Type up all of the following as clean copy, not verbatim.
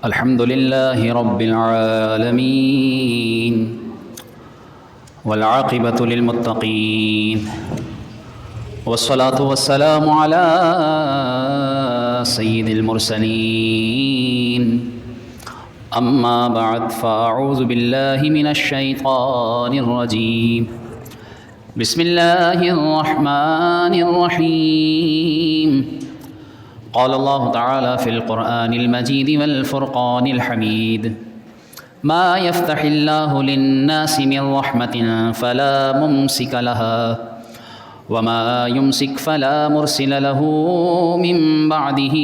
الحمد لله رب العالمين والعاقبة للمتقين والصلاة والسلام على سيد المرسلين أما بعد فأعوذ بالله من الشيطان الرجيم بسم الله الرحمن الرحيم قال الله تعالى في القرآن المجيد والفرقان الحميد ما يفتح الله للناس من رحمة فلا ممسك لها وما يمسك فلا مرسل له من بعده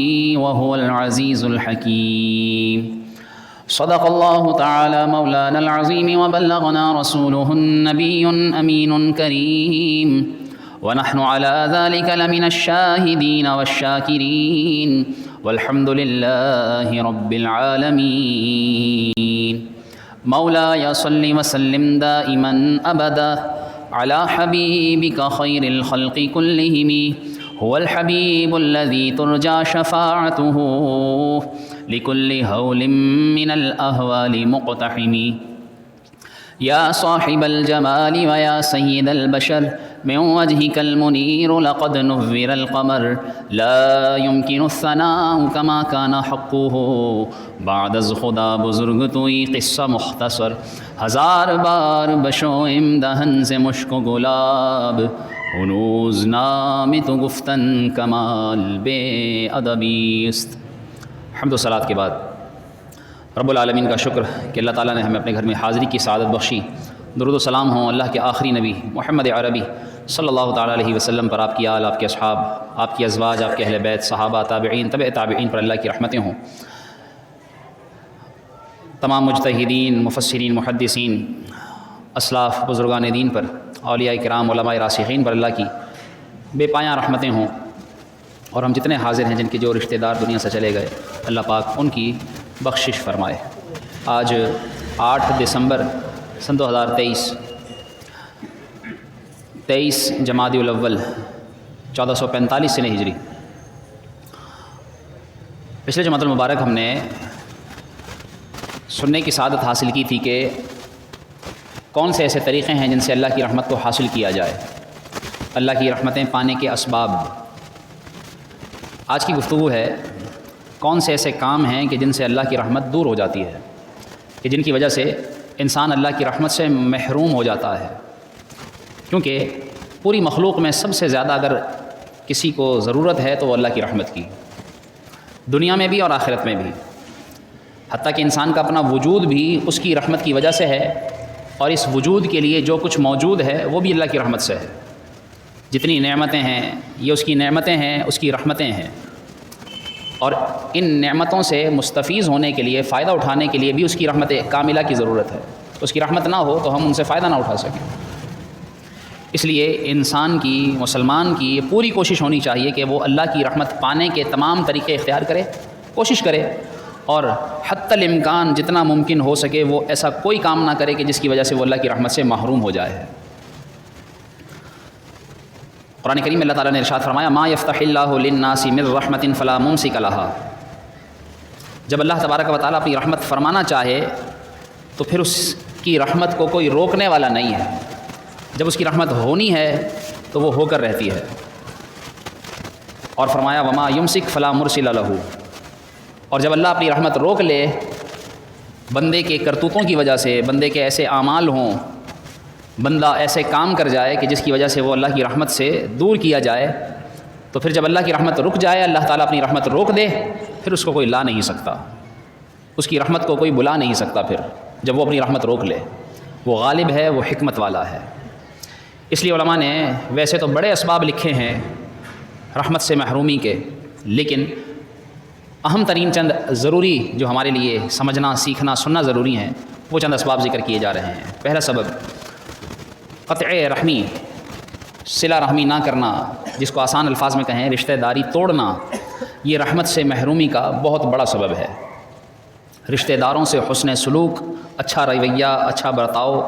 وهو العزيز الحكيم صدق الله تعالى مولانا العظيم وبلغنا رسوله النبي أمين كريم ونحن على ذلك لمن الشاهدين والشاكرين والحمد لله رب العالمين مولاي صل وسلم دائما أبدا على حبيبك خير الخلق كلهم هو الحبيب الذي ترجى شفاعته لكل هول من الأهوال مقتحم يا صاحب الجمال ويا سيد البشر من وجهك المنير لقد نور القمر لا يمكن الثناء كما كان حقه بعد از خدا بزرگ توی قصہ مختصر ہزار بار بشوئم دہن سے مشک و گلاب ہنوز نام تو گفتن کمال بے ادبی است۔ حمد و صلات کے بعد رب العالمین کا شکر کہ اللہ تعالیٰ نے ہمیں اپنے گھر میں حاضری کی سعادت بخشی۔ درود و سلام ہوں اللہ کے آخری نبی محمد عربی صلی اللہ تعالیٰ علیہ وسلم پر، آپ کی آل، آپ کے اصحاب، آپ کی ازواج، آپ کے اہل بیت، صحابہ، تابعین، تبع تابعین پر اللہ کی رحمتیں ہوں۔ تمام مجتہدین، مفسرین، محدثین، اسلاف، بزرگان دین پر، اولیاء کرام، علماء راسخین پر اللہ کی بے پایاں رحمتیں ہوں، اور ہم جتنے حاضر ہیں جن کے جو رشتہ دار دنیا سے چلے گئے اللہ پاک ان کی بخشش فرمائے۔ آج 8 دسمبر سن 23 جمادی الاول 1445 سنہ ہجری۔ پچھلے جمعۃ المبارک ہم نے سننے کی سعادت حاصل کی تھی کہ کون سے ایسے طریقے ہیں جن سے اللہ کی رحمت کو حاصل کیا جائے، اللہ کی رحمتیں پانے کے اسباب۔ آج کی گفتگو ہے کون سے ایسے کام ہیں کہ جن سے اللہ کی رحمت دور ہو جاتی ہے، کہ جن کی وجہ سے انسان اللہ کی رحمت سے محروم ہو جاتا ہے۔ کیونکہ پوری مخلوق میں سب سے زیادہ اگر کسی کو ضرورت ہے تو وہ اللہ کی رحمت کی، دنیا میں بھی اور آخرت میں بھی، حتیٰ کہ انسان کا اپنا وجود بھی اس کی رحمت کی وجہ سے ہے، اور اس وجود کے لیے جو کچھ موجود ہے وہ بھی اللہ کی رحمت سے ہے۔ جتنی نعمتیں ہیں یہ اس کی نعمتیں ہیں، اس کی رحمتیں ہیں، اور ان نعمتوں سے مستفیض ہونے کے لیے، فائدہ اٹھانے کے لیے بھی اس کی رحمت کاملہ کی ضرورت ہے۔ اس کی رحمت نہ ہو تو ہم ان سے فائدہ نہ اٹھا سکیں۔ اس لیے انسان کی، مسلمان کی یہ پوری کوشش ہونی چاہیے کہ وہ اللہ کی رحمت پانے کے تمام طریقے اختیار کرے، کوشش کرے، اور حتی الامکان جتنا ممکن ہو سکے وہ ایسا کوئی کام نہ کرے کہ جس کی وجہ سے وہ اللہ کی رحمت سے محروم ہو جائے۔ قرآن کریم میں اللہ تعالیٰ نے ارشاد فرمایا ما یفتح اللہ للناس من رحمت فلا ممسک لہا۔ جب اللہ تبارک و تعالیٰ اپنی رحمت فرمانا چاہے تو پھر اس کی رحمت کو کوئی روکنے والا نہیں ہے۔ جب اس کی رحمت ہونی ہے تو وہ ہو کر رہتی ہے۔ اور فرمایا وما یمسک فلا مرسل لہ، اور جب اللہ اپنی رحمت روک لے بندے کے کرتوتوں کی وجہ سے، بندے کے ایسے اعمال ہوں، بندہ ایسے کام کر جائے کہ جس کی وجہ سے وہ اللہ کی رحمت سے دور کیا جائے، تو پھر جب اللہ کی رحمت رک جائے، اللہ تعالیٰ اپنی رحمت روک دے، پھر اس کو کوئی لا نہیں سکتا، اس کی رحمت کو کوئی بلا نہیں سکتا۔ پھر جب وہ اپنی رحمت روک لے، وہ غالب ہے، وہ حکمت والا ہے۔ اس لیے علماء نے ویسے تو بڑے اسباب لکھے ہیں رحمت سے محرومی کے، لیکن اہم ترین چند ضروری جو ہمارے لیے سمجھنا، سیکھنا، سننا ضروری ہیں، وہ چند اسباب ذکر کیے جا رہے ہیں۔ پہلا سبب قطع رحمی، صلہ رحمی نہ کرنا، جس کو آسان الفاظ میں کہیں رشتہ داری توڑنا، یہ رحمت سے محرومی کا بہت بڑا سبب ہے۔ رشتہ داروں سے حسن سلوک، اچھا رویہ، اچھا برتاؤ،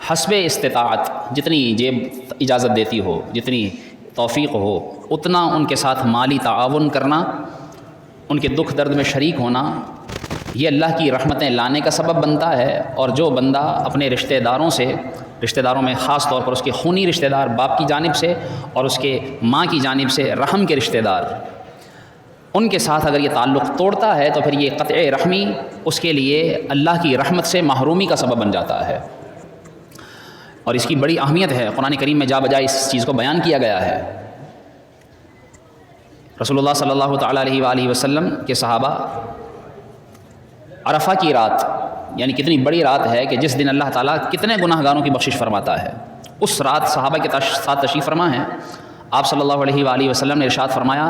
حسب استطاعت، جتنی جیب اجازت دیتی ہو، جتنی توفیق ہو، اتنا ان کے ساتھ مالی تعاون کرنا، ان کے دکھ درد میں شریک ہونا، یہ اللہ کی رحمتیں لانے کا سبب بنتا ہے، اور جو بندہ اپنے رشتہ داروں میں خاص طور پر اس کے خونی رشتہ دار باپ کی جانب سے اور اس کے ماں کی جانب سے رحم کے رشتہ دار، ان کے ساتھ اگر یہ تعلق توڑتا ہے تو پھر یہ قطع رحمی اس کے لیے اللہ کی رحمت سے محرومی کا سبب بن جاتا ہے، اور اس کی بڑی اہمیت ہے۔ قرآن کریم میں جا بجا اس چیز کو بیان کیا گیا ہے۔ رسول اللہ صلی اللہ تعالیٰ علیہ وآلہ وسلم کے صحابہ عرفہ کی رات، یعنی کتنی بڑی رات ہے کہ جس دن اللہ تعالیٰ کتنے گناہ گاروں کی بخشش فرماتا ہے، اس رات صحابہ کے ساتھ تشریف فرما ہیں۔ آپ صلی اللہ علیہ وآلہ وسلم نے ارشاد فرمایا،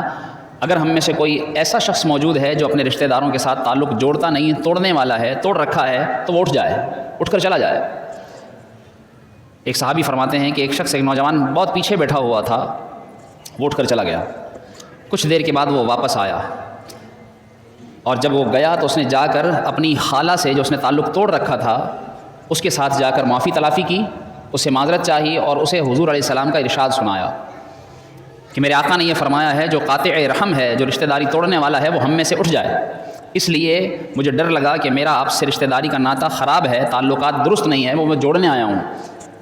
اگر ہم میں سے کوئی ایسا شخص موجود ہے جو اپنے رشتہ داروں کے ساتھ تعلق جوڑتا نہیں، توڑنے والا ہے، توڑ رکھا ہے، تو وہ اٹھ کر چلا جائے۔ ایک صحابی فرماتے ہیں کہ ایک نوجوان بہت پیچھے بیٹھا ہوا تھا، وہ اٹھ کر چلا گیا۔ کچھ دیر کے بعد وہ واپس آیا، اور جب وہ گیا تو اس نے جا کر اپنی خالہ سے جو اس نے تعلق توڑ رکھا تھا اس کے ساتھ جا کر معافی تلافی کی، اس سے معذرت چاہی، اور اسے حضور علیہ السلام کا ارشاد سنایا کہ میرے آقا نے یہ فرمایا ہے جو قاطع رحم ہے، جو رشتہ داری توڑنے والا ہے، وہ ہم میں سے اٹھ جائے۔ اس لیے مجھے ڈر لگا کہ میرا آپ سے رشتہ داری کا ناطہ خراب ہے، تعلقات درست نہیں ہے، وہ میں جوڑنے آیا ہوں۔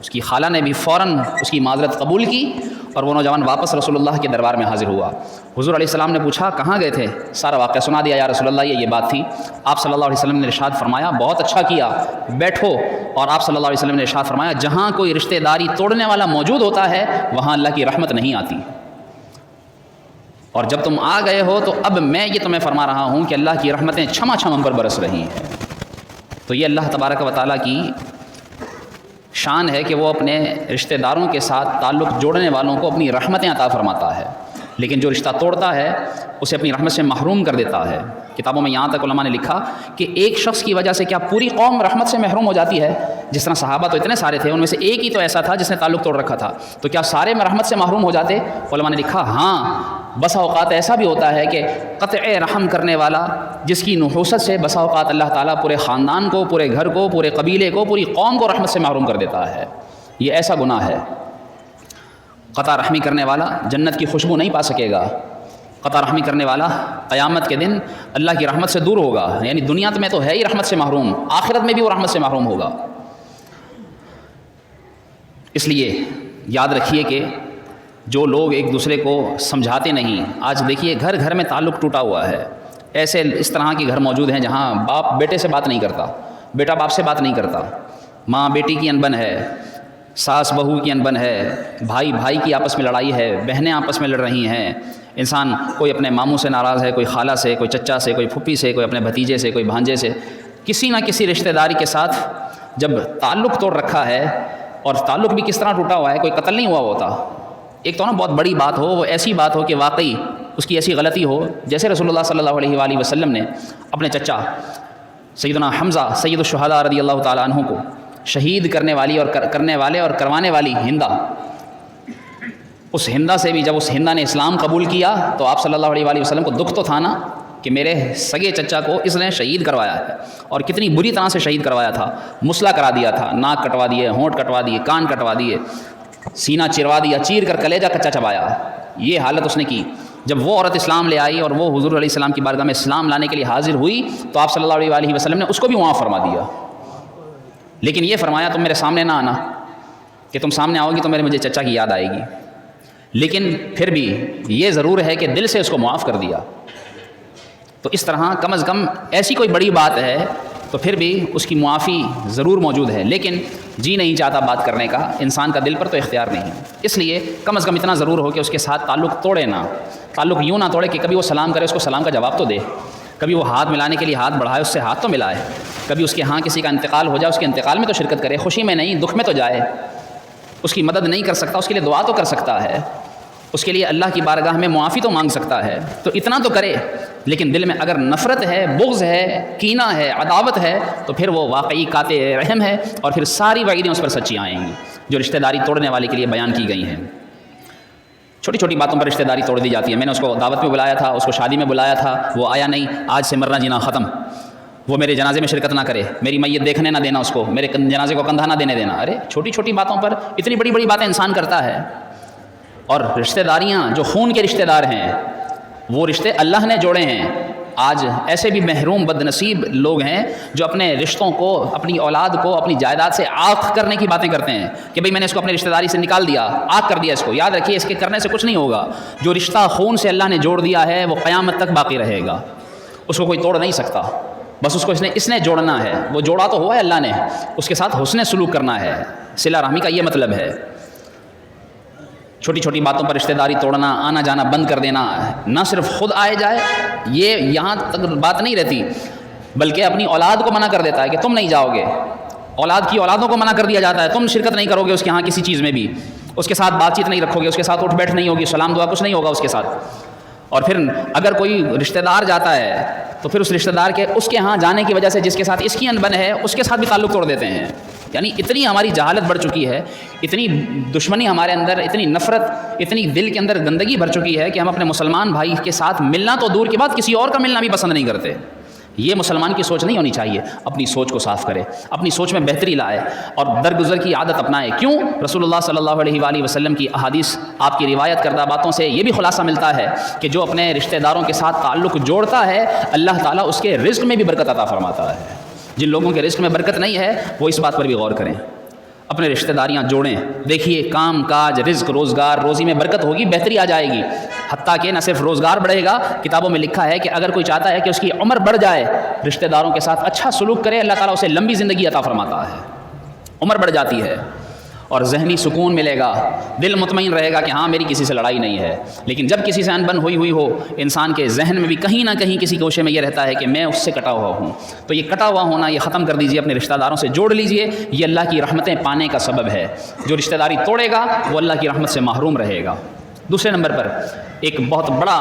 اس کی خالہ نے بھی فوراً اس کی معذرت قبول کی، اور وہ نوجوان واپس رسول اللہ کے دربار میں حاضر ہوا۔ حضور علیہ السلام نے پوچھا کہاں گئے تھے؟ سارا واقعہ سنا دیا، یا رسول اللہ یہ بات تھی۔ آپ صلی اللہ علیہ وسلم نے ارشاد فرمایا بہت اچھا کیا، بیٹھو۔ اور آپ صلی اللہ علیہ وسلم نے ارشاد فرمایا جہاں کوئی رشتہ داری توڑنے والا موجود ہوتا ہے وہاں اللہ کی رحمت نہیں آتی، اور جب تم آ گئے ہو تو اب میں یہ تمہیں فرما رہا ہوں کہ اللہ کی رحمتیں چھما چھم ہم پر برس رہی ہیں۔ تو یہ اللہ تبارک و تعالیٰ کی شان ہے کہ وہ اپنے رشتہ داروں کے ساتھ تعلق جوڑنے والوں کو اپنی رحمتیں عطا فرماتا ہے، لیکن جو رشتہ توڑتا ہے اسے اپنی رحمت سے محروم کر دیتا ہے۔ کتابوں میں یہاں تک علماء نے لکھا کہ ایک شخص کی وجہ سے کیا پوری قوم رحمت سے محروم ہو جاتی ہے؟ جس طرح صحابہ تو اتنے سارے تھے، ان میں سے ایک ہی تو ایسا تھا جس نے تعلق توڑ رکھا تھا، تو کیا سارے رحمت سے محروم ہو جاتے؟ علماء نے لکھا ہاں، بسا اوقات ایسا بھی ہوتا ہے کہ قطع رحم کرنے والا جس کی نحوست سے بسا اوقات اللہ تعالیٰ پورے خاندان کو، پورے گھر کو، پورے قبیلے کو، پوری قوم کو رحمت سے محروم کر دیتا ہے۔ یہ ایسا گناہ ہے۔ قطع رحمی کرنے والا جنت کی خوشبو نہیں پا سکے گا۔ قطع رحمی کرنے والا قیامت کے دن اللہ کی رحمت سے دور ہوگا، یعنی دنیا میں تو ہے ہی رحمت سے محروم، آخرت میں بھی وہ رحمت سے محروم ہوگا۔ اس لیے یاد رکھیے کہ جو لوگ ایک دوسرے کو سمجھاتے نہیں، آج دیکھیے گھر گھر میں تعلق ٹوٹا ہوا ہے۔ ایسے اس طرح کے گھر موجود ہیں جہاں باپ بیٹے سے بات نہیں کرتا، بیٹا باپ سے بات نہیں کرتا، ماں بیٹی کی انبن ہے، ساس بہو کی انبن ہے، بھائی بھائی کی آپس میں لڑائی ہے، بہنیں آپس میں لڑ رہی ہیں۔ انسان کوئی اپنے ماموں سے ناراض ہے، کوئی خالہ سے، کوئی چچا سے، کوئی پھپھی سے، کوئی اپنے بھتیجے سے، کوئی بھانجے سے، کسی نہ کسی رشتہ داری کے ساتھ جب تعلق توڑ رکھا ہے، اور تعلق بھی کس طرح ٹوٹا ہوا ہے، کوئی قتل نہیں ہوا ہوتا، ایک تو نا بہت بڑی بات ہو، وہ ایسی بات ہو کہ واقعی اس کی ایسی غلطی ہو، جیسے رسول اللہ صلی اللہ علیہ وآلہ وسلم نے اپنے چچا سیدنا حمزہ سید الشہداء رضی اللہ تعالیٰ عنہ کو شہید کرنے والی اور کرنے والے اور کروانے والی ہندہ، اس ہندہ سے بھی جب اس ہندہ نے اسلام قبول کیا تو آپ صلی اللہ علیہ وآلہ وسلم کو دکھ تو تھا نا کہ میرے سگے چچا کو اس نے شہید کروایا ہے، اور کتنی بری طرح سے شہید کروایا تھا، مسئلہ کرا دیا تھا، ناک کٹوا دیے، ہونٹ کٹوا دیے، کان کٹوا دیے، سینہ چروا دیا، چیر کر کلیجہ کچا چبایا، یہ حالت اس نے کی۔ جب وہ عورت اسلام لے آئی اور وہ حضور علیہ السلام کی بارگاہ میں اسلام لانے کے لیے حاضر ہوئی تو آپ صلی اللہ علیہ وآلہ وسلم نے اس کو بھی معاف فرما دیا، لیکن یہ فرمایا تم میرے سامنے نہ آنا، کہ تم سامنے آؤ گی تو مجھے چچا کی یاد آئے گی، لیکن پھر بھی یہ ضرور ہے کہ دل سے اس کو معاف کر دیا۔ تو اس طرح کم از کم ایسی کوئی بڑی بات ہے تو پھر بھی اس کی معافی ضرور موجود ہے، لیکن جی نہیں چاہتا بات کرنے کا، انسان کا دل پر تو اختیار نہیں، اس لیے کم از کم اتنا ضرور ہو کہ اس کے ساتھ تعلق توڑے نہ، تعلق یوں نہ توڑے کہ کبھی وہ سلام کرے اس کو سلام کا جواب تو دے، کبھی وہ ہاتھ ملانے کے لیے ہاتھ بڑھائے اس سے ہاتھ تو ملائے، کبھی اس کے ہاں کسی کا انتقال ہو جائے اس کے انتقال میں تو شرکت کرے، خوشی میں نہیں دکھ میں تو جائے، اس کی مدد نہیں کر سکتا اس کے لیے دعا تو کر سکتا ہے، اس کے لیے اللہ کی بارگاہ میں معافی تو مانگ سکتا ہے، تو اتنا تو کرے، لیکن دل میں اگر نفرت ہے، بغض ہے، کینہ ہے، عداوت ہے تو پھر وہ واقعی قاطع رحم ہے، اور پھر ساری وعیدیں اس پر سچی آئیں گی جو رشتہ داری توڑنے والے کے لیے بیان کی گئی ہیں۔ چھوٹی چھوٹی باتوں پر رشتہ داری توڑ دی جاتی ہے۔ میں نے اس کو دعوت میں بلایا تھا، اس کو شادی میں بلایا تھا، وہ آیا نہیں، آج سے مرنا جینا ختم، وہ میرے جنازے میں شرکت نہ کرے، میری میت دیکھنے نہ دینا، اس کو میرے جنازے کو کندھا نہ دینے دینا۔ ارے چھوٹی چھوٹی باتوں پر اتنی بڑی بڑی باتیں انسان کرتا ہے، اور رشتہ داریاں جو خون کے رشتہ دار ہیں وہ رشتے اللہ نے جوڑے ہیں، آج ایسے بھی محروم بد نصیب لوگ ہیں جو اپنے رشتوں کو، اپنی اولاد کو، اپنی جائیداد سے عاق کرنے کی باتیں کرتے ہیں کہ بھئی میں نے اس کو اپنی رشتہ داری سے نکال دیا، عاق کر دیا اس کو۔ یاد رکھیے اس کے کرنے سے کچھ نہیں ہوگا۔ جو رشتہ خون سے اللہ نے جوڑ دیا ہے وہ قیامت تک باقی رہے گا، اس کو کوئی توڑ نہیں سکتا۔ بس اس کو اس نے جوڑنا ہے، وہ جوڑا تو ہوا ہے اللہ نے، اس کے ساتھ حسن سلوک کرنا ہے۔ صلہ رحمی کا یہ مطلب ہے۔ چھوٹی چھوٹی باتوں پر رشتہ داری توڑنا، آنا جانا بند کر دینا، نہ صرف خود آئے جائے، یہ یہاں تک بات نہیں رہتی، بلکہ اپنی اولاد کو منع کر دیتا ہے کہ تم نہیں جاؤ گے۔ اولاد کی اولادوں کو منع کر دیا جاتا ہے، تم شرکت نہیں کرو گے اس کے ہاں کسی چیز میں بھی، اس کے ساتھ بات چیت نہیں رکھو گے، اس کے ساتھ اٹھ بیٹھ نہیں ہوگی، سلام دعا کچھ نہیں ہوگا اس کے ساتھ۔ اور پھر اگر کوئی رشتہ دار جاتا ہے تو پھر اس رشتہ دار کے اس کے ہاں جانے کی وجہ سے جس کے ساتھ اس کی انبن ہے اس کے ساتھ بھی تعلق توڑ دیتے ہیں۔ یعنی اتنی ہماری جہالت بڑھ چکی ہے، اتنی دشمنی ہمارے اندر، اتنی نفرت، اتنی دل کے اندر گندگی بھر چکی ہے کہ ہم اپنے مسلمان بھائی کے ساتھ ملنا تو دور کی بات، کسی اور کا ملنا بھی پسند نہیں کرتے۔ یہ مسلمان کی سوچ نہیں ہونی چاہیے۔ اپنی سوچ کو صاف کرے، اپنی سوچ میں بہتری لائے اور درگزر کی عادت اپنائے۔ کیوں؟ رسول اللہ صلی اللہ علیہ وآلہ وسلم کی احادیث، آپ کی روایت کردہ باتوں سے یہ بھی خلاصہ ملتا ہے کہ جو اپنے رشتہ داروں کے ساتھ تعلق جوڑتا ہے اللہ تعالیٰ اس کے رزق میں بھی برکت عطا فرماتا ہے۔ جن لوگوں کے رزق میں برکت نہیں ہے وہ اس بات پر بھی غور کریں، اپنے رشتہ داریاں جوڑیں۔ دیکھیے کام کاج، رزق، روزگار، روزی میں برکت ہوگی، بہتری آ جائے گی۔ حتیٰ کہ نہ صرف روزگار بڑھے گا، کتابوں میں لکھا ہے کہ اگر کوئی چاہتا ہے کہ اس کی عمر بڑھ جائے، رشتہ داروں کے ساتھ اچھا سلوک کرے، اللہ تعالیٰ اسے لمبی زندگی عطا فرماتا ہے، عمر بڑھ جاتی ہے اور ذہنی سکون ملے گا، دل مطمئن رہے گا کہ ہاں میری کسی سے لڑائی نہیں ہے۔ لیکن جب کسی سے انبن ہوئی ہو، انسان کے ذہن میں بھی کہیں نہ کہیں کسی گوشے میں یہ رہتا ہے کہ میں اس سے کٹا ہوا ہوں، تو یہ کٹا ہوا ہونا یہ ختم کر دیجئے، اپنے رشتہ داروں سے جوڑ لیجئے۔ یہ اللہ کی رحمتیں پانے کا سبب ہے۔ جو رشتہ داری توڑے گا وہ اللہ کی رحمت سے محروم رہے گا۔ دوسرے نمبر پر ایک بہت بڑا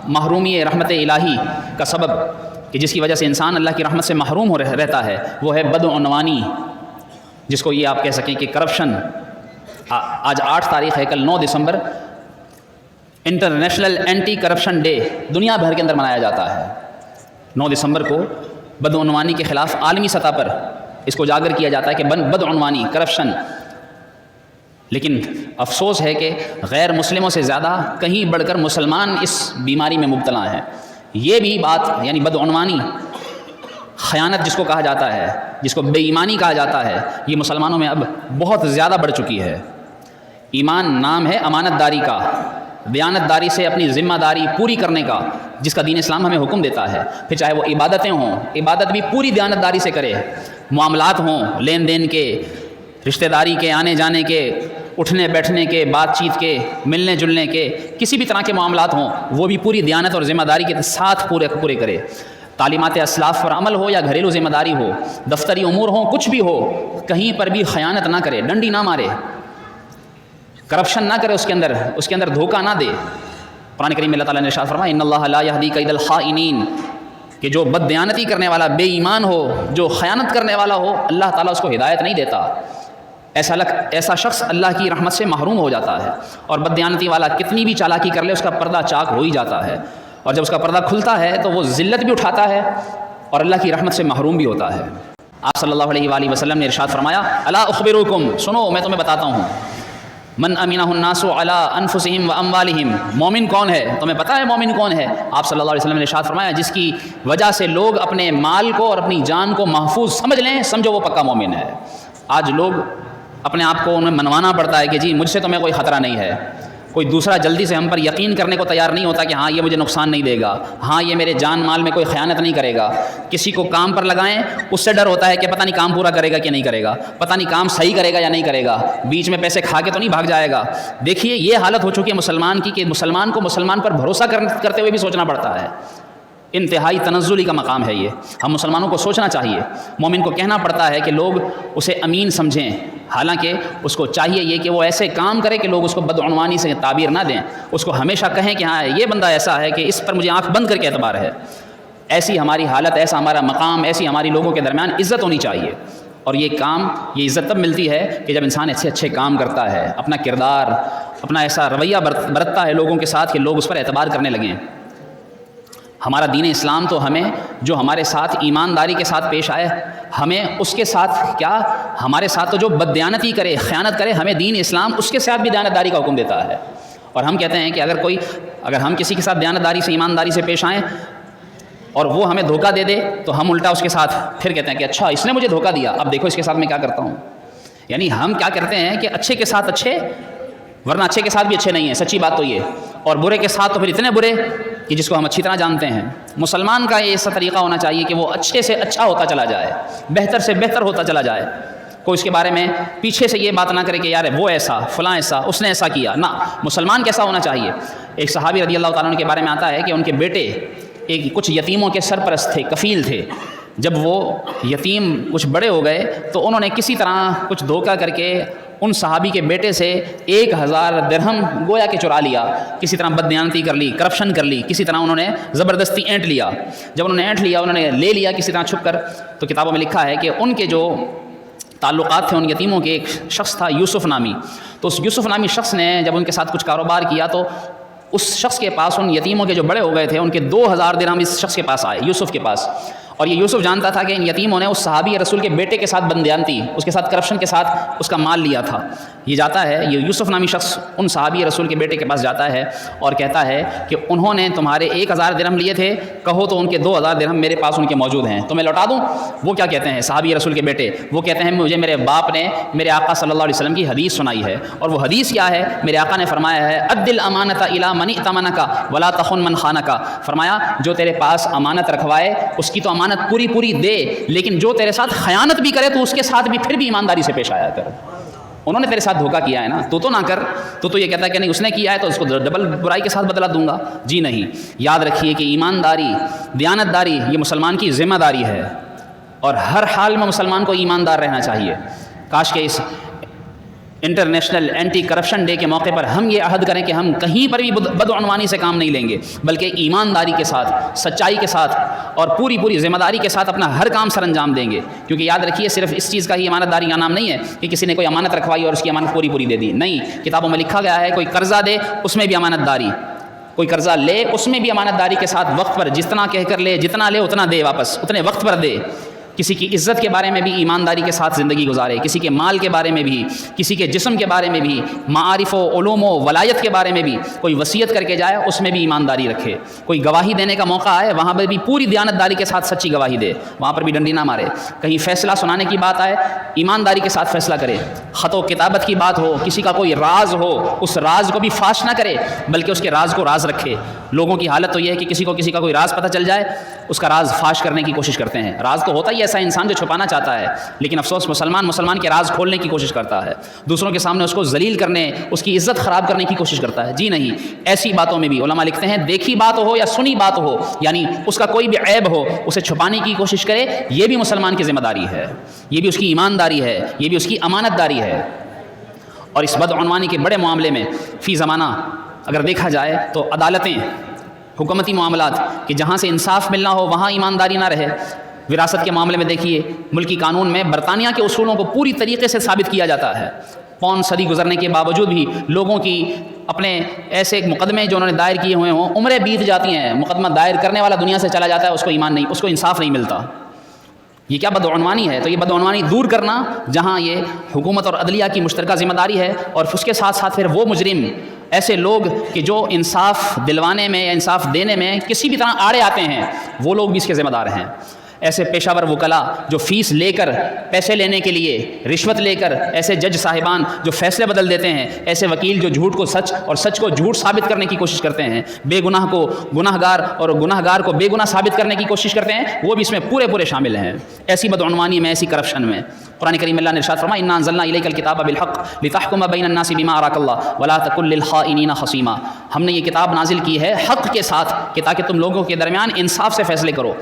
محرومی رحمت الہی کا سبب کہ جس کی وجہ سے انسان اللہ کی رحمت سے محروم رہتا ہے وہ ہے بدعنوانی، جس کو یہ آپ کہہ سکیں کہ کرپشن۔ آج 8 تاریخ ہے، کل 9 دسمبر انٹرنیشنل اینٹی کرپشن ڈے دنیا بھر کے اندر منایا جاتا ہے۔ 9 دسمبر کو بدعنوانی کے خلاف عالمی سطح پر اس کو اجاگر کیا جاتا ہے کہ بدعنوانی، کرپشن۔ لیکن افسوس ہے کہ غیر مسلموں سے زیادہ کہیں بڑھ کر مسلمان اس بیماری میں مبتلا ہیں۔ یہ بھی بات یعنی بدعنوانی، خیانت جس کو کہا جاتا ہے، جس کو بے ایمانی کہا جاتا ہے، یہ مسلمانوں میں اب بہت زیادہ بڑھ چکی ہے۔ ایمان نام ہے امانت داری کا، دیانت داری سے اپنی ذمہ داری پوری کرنے کا، جس کا دین اسلام ہمیں حکم دیتا ہے۔ پھر چاہے وہ عبادتیں ہوں، عبادت بھی پوری دیانت داری سے کرے، معاملات ہوں، لین دین کے، رشتہ داری کے، آنے جانے کے، اٹھنے بیٹھنے کے، بات چیت کے، ملنے جلنے کے، کسی بھی طرح کے معاملات ہوں وہ بھی پوری دیانت اور ذمہ داری کے ساتھ پورے کرے۔ تعلیمات اسلاف پر عمل ہو یا گھریلو ذمہ داری ہو، دفتری امور ہوں، کچھ بھی ہو، کہیں پر بھی خیانت نہ کرے، ڈنڈی نہ مارے، کرپشن نہ کرے، اس کے اندر دھوکہ نہ دے۔ قرآن کریم میں اللہ تعالیٰ نے ارشاد فرمایا ان اللہ لا یہدی کید الخائنین، کہ جو بد دیانتی کرنے والا، بے ایمان ہو، جو خیانت کرنے والا ہو، اللہ تعالیٰ اس کو ہدایت نہیں دیتا۔ ایسا شخص اللہ کی رحمت سے محروم ہو جاتا ہے، اور بددیانتی والا کتنی بھی چالاکی کر لے اس کا پردہ چاک ہو ہی جاتا ہے، اور جب اس کا پردہ کھلتا ہے تو وہ ذلت بھی اٹھاتا ہے اور اللہ کی رحمت سے محروم بھی ہوتا ہے۔ آپ صلی اللہ علیہ وآلہ وسلم نے ارشاد فرمایا الا اخبرکم، سنو میں تمہیں بتاتا ہوں، من امینہ الناس علی انفسہم واموالہم، مومن کون ہے؟ تمہیں پتہ ہے مومن کون ہے؟ آپ صلی اللہ علیہ وسلم نے ارشاد فرمایا جس کی وجہ سے لوگ اپنے مال کو اور اپنی جان کو محفوظ سمجھ لیں، سمجھو وہ پکا مومن ہے۔ آج لوگ اپنے آپ کو انہیں منوانا پڑتا ہے کہ جی مجھ سے تمہیں کوئی خطرہ نہیں ہے، کوئی دوسرا جلدی سے ہم پر یقین کرنے کو تیار نہیں ہوتا کہ ہاں یہ مجھے نقصان نہیں دے گا، ہاں یہ میرے جان مال میں کوئی خیانت نہیں کرے گا۔ کسی کو کام پر لگائیں اس سے ڈر ہوتا ہے کہ پتہ نہیں کام پورا کرے گا کہ نہیں کرے گا، پتہ نہیں کام صحیح کرے گا یا نہیں کرے گا، بیچ میں پیسے کھا کے تو نہیں بھاگ جائے گا۔ دیکھیے یہ حالت ہو چکی ہے مسلمان کی کہ مسلمان کو مسلمان پر بھروسہ کرتے ہوئے بھی سوچنا پڑتا ہے۔ انتہائی تنزلی کا مقام ہے یہ، ہم مسلمانوں کو سوچنا چاہیے۔ مومن کو کہنا پڑتا ہے کہ لوگ اسے امین سمجھیں، حالانکہ اس کو چاہیے یہ کہ وہ ایسے کام کرے کہ لوگ اس کو بدعنوانی سے تعبیر نہ دیں، اس کو ہمیشہ کہیں کہ ہاں یہ بندہ ایسا ہے کہ اس پر مجھے آنکھ بند کر کے اعتبار ہے۔ ایسی ہماری حالت، ایسا ہمارا مقام، ایسی ہماری لوگوں کے درمیان عزت ہونی چاہیے۔ اور یہ عزت تب ملتی ہے کہ جب انسان اچھے کام کرتا ہے، اپنا کردار، اپنا ایسا رویہ برتتا ہے لوگوں کے ساتھ کہ لوگ اس پر اعتبار کرنے لگیں۔ ہمارا دین اسلام تو ہمیں جو ہمارے ساتھ ایمانداری کے ساتھ پیش آئے، ہمیں اس کے ساتھ کیا، ہمارے ساتھ تو جو بددیانتی کرے، خیانت کرے، ہمیں دین اسلام اس کے ساتھ بھی دیانتداری کا حکم دیتا ہے۔ اور ہم کہتے ہیں کہ اگر ہم کسی کے ساتھ دیانتداری سے، ایمانداری سے پیش آئیں اور وہ ہمیں دھوکہ دے دے تو ہم الٹا اس کے ساتھ پھر کہتے ہیں کہ اچھا اس نے مجھے دھوکہ دیا، اب دیکھو اس کے ساتھ میں کیا کرتا ہوں۔ یعنی ہم کیا کرتے ہیں کہ اچھے کے ساتھ اچھے، ورنہ اچھے کے ساتھ بھی اچھے نہیں ہیں، سچی بات تو یہ، اور برے کے ساتھ تو پھر اتنے برے کہ جس کو ہم اچھی طرح جانتے ہیں۔ مسلمان کا یہ ایسا طریقہ ہونا چاہیے کہ وہ اچھے سے اچھا ہوتا چلا جائے، بہتر سے بہتر ہوتا چلا جائے، کوئی اس کے بارے میں پیچھے سے یہ بات نہ کرے کہ یار وہ ایسا، فلاں ایسا، اس نے ایسا کیا، نہ، مسلمان کیسا ہونا چاہیے۔ ایک صحابی رضی اللہ تعالیٰ عنہ کے بارے میں آتا ہے کہ ان کے بیٹے ایک کچھ یتیموں کے سرپرست تھے، کفیل تھے۔ جب وہ یتیم کچھ بڑے ہو گئے تو انہوں نے کسی طرح کچھ دھوکہ کر کے ان صحابی کے بیٹے سے 1000 درہم گویا کہ چرا لیا، کسی طرح بددیانتی کر لی، کرپشن کر لی، کسی طرح انہوں نے زبردستی اینٹ لیا۔ جب انہوں نے اینٹ لیا، انہوں نے لے لیا کسی طرح چھپ کر، تو کتابوں میں لکھا ہے کہ ان کے جو تعلقات تھے ان یتیموں کے، ایک شخص تھا یوسف نامی، تو اس یوسف نامی شخص نے جب ان کے ساتھ کچھ کاروبار کیا تو اس شخص کے پاس، ان یتیموں کے جو بڑے ہو گئے تھے، ان کے 2000 درہم اس شخص کے پاس آئے، یوسف کے پاس۔ اور یہ یوسف جانتا تھا کہ ان یتیموں نے اس صحابی رسول کے بیٹے کے ساتھ بددیانتی، اس کے ساتھ کرپشن کے ساتھ اس کا مال لیا تھا۔ یہ جاتا ہے، یہ یوسف نامی شخص ان صحابی رسول کے بیٹے کے پاس جاتا ہے اور کہتا ہے کہ انہوں نے تمہارے 1000 درہم لیے تھے، کہو تو ان کے 2000 درہم میرے پاس ان کے موجود ہیں، تو میں لوٹا دوں؟ وہ کیا کہتے ہیں صحابی رسول کے بیٹے؟ وہ کہتے ہیں مجھے میرے باپ نے میرے آقا صلی اللہ علیہ وسلم کی حدیث سنائی ہے، اور وہ حدیث کیا ہے؟ میرے آقا نے فرمایا ہے ادِ الامانۃ الی من ائتمنک ولا تخن من خانک، فرمایا جو تیرے پاس امانت رکھوائے اس کی تو امانت پوری پوری دے، لیکن جو تیرے ساتھ خیانت بھی کرے تو اس کے ساتھ بھی پھر بھی ایمانداری سے پیش آیا کر۔ انہوں نے تیرے ساتھ دھوکہ کیا ہے نا، تو نہ کر، تو یہ کہتا ہے کہ نہیں اس نے کیا ہے تو اس کو ڈبل برائی کے ساتھ بدلہ دوں گا۔ جی نہیں، یاد رکھیے کہ ایمانداری، دیانتداری یہ مسلمان کی ذمہ داری ہے، اور ہر حال میں مسلمان کو ایماندار رہنا چاہیے۔ کاش کہ اس انٹرنیشنل اینٹی کرپشن ڈے کے موقع پر ہم یہ عہد کریں کہ ہم کہیں پر بھی بدعنوانی سے کام نہیں لیں گے، بلکہ ایمانداری کے ساتھ، سچائی کے ساتھ اور پوری ذمہ داری کے ساتھ اپنا ہر کام سر انجام دیں گے۔ کیونکہ یاد رکھیے صرف اس چیز کا ہی امانت داری کا نام نہیں ہے کہ کسی نے کوئی امانت رکھوائی اور اس کی امانت پوری دے دی، نہیں، کتابوں میں لکھا گیا ہے کوئی قرضہ دے اس میں بھی امانت داری، کوئی قرضہ لے اس میں بھی امانت داری کے ساتھ وقت پر جتنا کہہ کر لے، جتنا لے اتنا دے، واپس اتنے وقت پر دے۔ کسی کی عزت کے بارے میں بھی ایمانداری کے ساتھ زندگی گزارے، کسی کے مال کے بارے میں بھی، کسی کے جسم کے بارے میں بھی، معارف و علوم و ولایت کے بارے میں بھی کوئی وصیت کر کے جائے اس میں بھی ایمانداری رکھے۔ کوئی گواہی دینے کا موقع آئے وہاں پر بھی پوری دیانتداری کے ساتھ سچی گواہی دے، وہاں پر بھی ڈنڈی نہ مارے۔ کہیں فیصلہ سنانے کی بات آئے ایمانداری کے ساتھ فیصلہ کرے۔ خط و کتابت کی بات ہو، کسی کا کوئی راز ہو، اس راز کو بھی فاش نہ کرے بلکہ اس کے راز کو راز رکھے۔ لوگوں کی حالت تو یہ ہے کہ کسی کا کوئی راز پتہ چل جائے اس کا راز فاش کرنے کی کوشش کرتے ہیں۔ راز تو ہوتا ہی ایسا انسان جو چھپانا چاہتا ہے، لیکن افسوس مسلمان کے راز کھولنے کی کوشش کرتا ہے، دوسروں کے سامنے اس کو ذلیل کرنے، اس کی عزت خراب کرنے کی کوشش کرتا ہے۔ جی نہیں، ایسی باتوں میں بھی علماء لکھتے ہیں دیکھی بات ہو یا سنی بات ہو، یعنی اس کا کوئی بھی عیب ہو اسے چھپانے کی کوشش کرے، یہ بھی مسلمان کی ذمہ داری ہے، یہ بھی اس کی ایمانداری ہے، یہ بھی اس کی امانت داری ہے۔ اور اس بدعنوانی کے بڑے معاملے میں فی زمانہ اگر دیکھا جائے تو عدالتیں، حکومتی معاملات کہ جہاں سے انصاف ملنا ہو وہاں ایمانداری نہ رہے۔ وراثت کے معاملے میں دیکھیے ملکی قانون میں برطانیہ کے اصولوں کو پوری طریقے سے ثابت کیا جاتا ہے، پون صدی گزرنے کے باوجود بھی لوگوں کی اپنے ایسے مقدمے جو انہوں نے دائر کیے ہوئے ہوں، عمریں بیت جاتی ہیں، مقدمہ دائر کرنے والا دنیا سے چلا جاتا ہے، اس کو ایمان نہیں، اس کو انصاف نہیں ملتا۔ یہ کیا بدعنوانی ہے؟ تو یہ بدعنوانی دور کرنا جہاں یہ حکومت اور عدلیہ کی مشترکہ ذمہ داری ہے، اور اس کے ساتھ ساتھ پھر وہ مجرم، ایسے لوگ کہ جو انصاف دلوانے میں یا انصاف دینے میں کسی بھی طرح آڑے آتے ہیں، وہ لوگ بھی اس کے ذمہ دار ہیں۔ ایسے پیشہ ور وکلا جو فیس لے کر، پیسے لینے کے لیے رشوت لے کر، ایسے جج صاحبان جو فیصلے بدل دیتے ہیں، ایسے وکیل جو جھوٹ کو سچ اور سچ کو جھوٹ ثابت کرنے کی کوشش کرتے ہیں، بے گناہ کو گناہ گار اور گناہ گار کو بے گناہ ثابت کرنے کی کوشش کرتے ہیں، وہ بھی اس میں پورے شامل ہیں۔ ایسی بدعنوانی میں، ایسی کرپشن میں قرآن کریم اللہ نے ارشاد فرمایا انا انزلنا الیک الکتاب بالحق لتحکم بین الناس بما اراک اللہ ولا تکن للخائنین خصیما، ہم نے یہ کتاب نازل کی ہے حق کے ساتھ کہ تاکہ تم لوگوں کے درمیان انصاف سے فیصلے کرو،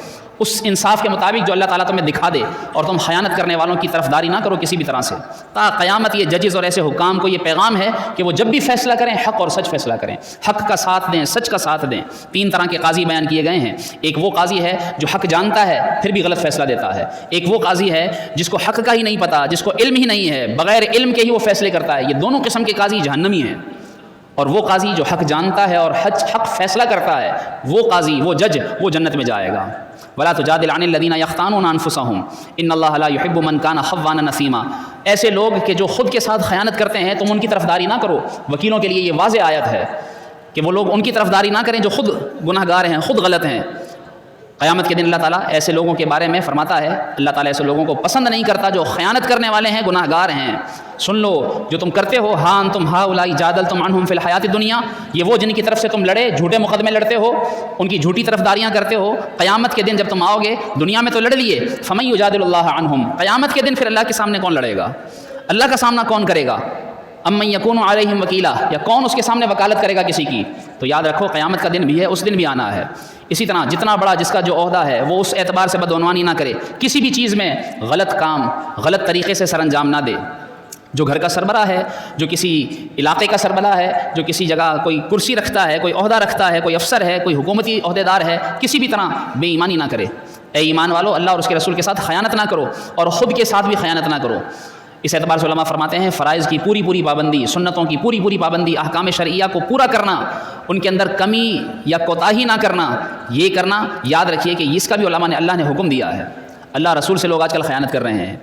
اس انصاف کے مطابق جو اللہ تعالیٰ تمہیں دکھا دے، اور تم خیانت کرنے والوں کی طرفداری نہ کرو کسی بھی طرح سے۔ تا قیامت یہ ججز اور ایسے حکام کو یہ پیغام ہے کہ وہ جب بھی فیصلہ کریں حق اور سچ فیصلہ کریں، حق کا ساتھ دیں، سچ کا ساتھ دیں۔ 3 طرح کے قاضی بیان کیے گئے ہیں، ایک وہ قاضی ہے جو حق جانتا ہے پھر بھی غلط فیصلہ دیتا ہے، ایک وہ قاضی ہے جس کو حق کا ہی نہیں پتہ، جس کو علم ہی نہیں ہے، بغیر علم کے ہی وہ فیصلے کرتا ہے۔ یہ دونوں قسم کے قاضی جہنمی ہیں۔ اور وہ قاضی جو حق جانتا ہے اور حق فیصلہ کرتا ہے، وہ قاضی، وہ جج، وہ جنت میں جائے گا۔ ولا تجادل عن الذين يختانون انفسهم ان الله لا يحب من كان خوانا نثيما، ایسے لوگ کہ جو خود کے ساتھ خیانت کرتے ہیں تم ان کی طرفداری نہ کرو۔ وکیلوں کے لیے یہ واضح آیت ہے کہ وہ لوگ ان کی طرفداری نہ کریں جو خود گناہ گار ہیں، خود غلط ہیں۔ قیامت کے دن اللہ تعالیٰ ایسے لوگوں کے بارے میں فرماتا ہے، اللہ تعالیٰ ایسے لوگوں کو پسند نہیں کرتا جو خیانت کرنے والے ہیں، گناہ گار ہیں۔ سن لو جو تم کرتے ہو، ہاں تم ہاؤلائی جادلتم عنہم فی الحیات الدنیا، یہ وہ جن کی طرف سے تم لڑے، جھوٹے مقدمے لڑتے ہو، ان کی جھوٹی طرفداریاں کرتے ہو، قیامت کے دن جب تم آؤ گے، دنیا میں تو لڑ لیے، فمن یجادل اللہ عنہم، قیامت کے دن پھر اللہ کے سامنے کون لڑے گا؟ اللہ کا سامنا کون کرے گا؟ امن یکون علیہم وکیلا، یا کون اس کے سامنے وکالت کرے گا کسی کی؟ تو یاد رکھو قیامت کا دن بھی ہے، اس دن بھی آنا ہے۔ اسی طرح جتنا بڑا جس کا جو عہدہ ہے وہ اس اعتبار سے بدعنوانی نہ کرے، کسی بھی چیز میں غلط کام غلط طریقے سے سر انجام نہ دے۔ جو گھر کا سربراہ ہے، جو کسی علاقے کا سربراہ ہے، جو کسی جگہ کوئی کرسی رکھتا ہے، کوئی عہدہ رکھتا ہے، کوئی افسر ہے، کوئی حکومتی عہدیدار ہے، کسی بھی طرح بے ایمانی نہ کرے۔ اے ایمان والو، اللہ اور اس کے رسول کے ساتھ خیانت نہ کرو، اور خود کے ساتھ بھی خیانت نہ کرو۔ اس اعتبار سے علماء فرماتے ہیں فرائض کی پوری پابندی، سنتوں کی پوری پابندی، احکام شرعیہ کو پورا کرنا، ان کے اندر کمی یا کوتاہی نہ کرنا، یہ کرنا یاد رکھیے کہ اس کا بھی علماء نے اللہ نے حکم دیا ہے۔ اللہ رسول سے لوگ آج کل خیانت کر رہے ہیں۔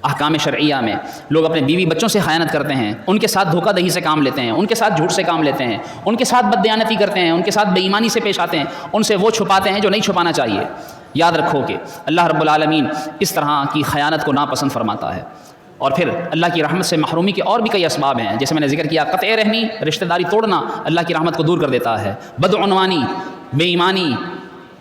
احکام شرعیہ میں لوگ اپنے بیوی بچوں سے خیانت کرتے ہیں، ان کے ساتھ دھوکہ دہی سے کام لیتے ہیں، ان کے ساتھ جھوٹ سے کام لیتے ہیں، ان کے ساتھ بددیانتی کرتے ہیں، ان کے ساتھ بے ایمانی سے پیش آتے ہیں، ان سے وہ چھپاتے ہیں جو نہیں چھپانا چاہیے۔ یاد رکھو کہ اللہ رب العالمین اس طرح کی خیانت کو ناپسند فرماتا ہے۔ اور پھر اللہ کی رحمت سے محرومی کے اور بھی کئی اسباب ہیں، جیسے میں نے ذکر کیا، قطع رحمی، رشتہ داری توڑنا اللہ کی رحمت کو دور کر دیتا ہے، بدعنوانی، بے ایمانی،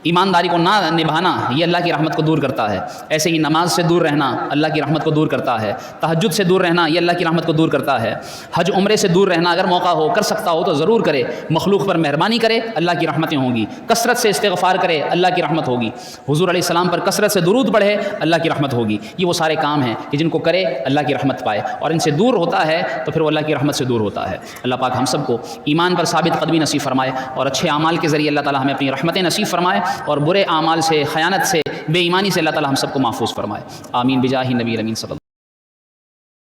ایمانداری کو نہ نبھانا، یہ اللہ کی رحمت کو دور کرتا ہے۔ ایسے ہی نماز سے دور رہنا اللہ کی رحمت کو دور کرتا ہے، تہجد سے دور رہنا یہ اللہ کی رحمت کو دور کرتا ہے، حج عمرے سے دور رہنا اگر موقع ہو، کر سکتا ہو تو ضرور کرے، مخلوق پر مہربانی کرے، اللہ کی رحمتیں ہوں گی، کثرت سے استغفار کرے، اللہ کی رحمت ہوگی، حضور علیہ السلام پر کثرت سے درود پڑھے، اللہ کی رحمت ہوگی۔ یہ وہ سارے کام ہیں کہ جن کو کرے اللہ کی رحمت پائے، اور ان سے دور ہوتا ہے تو پھر وہ اللہ کی رحمت سے دور ہوتا ہے۔ اللہ پاک ہم سب کو ایمان پر ثابت قدمی نصیب فرمائے، اور اچھے اعمال کے ذریعے اللہ تعالی ہمیں اپنی رحمتیں نصیب فرمائے، اور برے اعمال سے، خیانت سے، بے ایمانی سے اللہ تعالی ہم سب کو محفوظ فرمائے۔ آمین بجاہ نبی امین صلی اللہ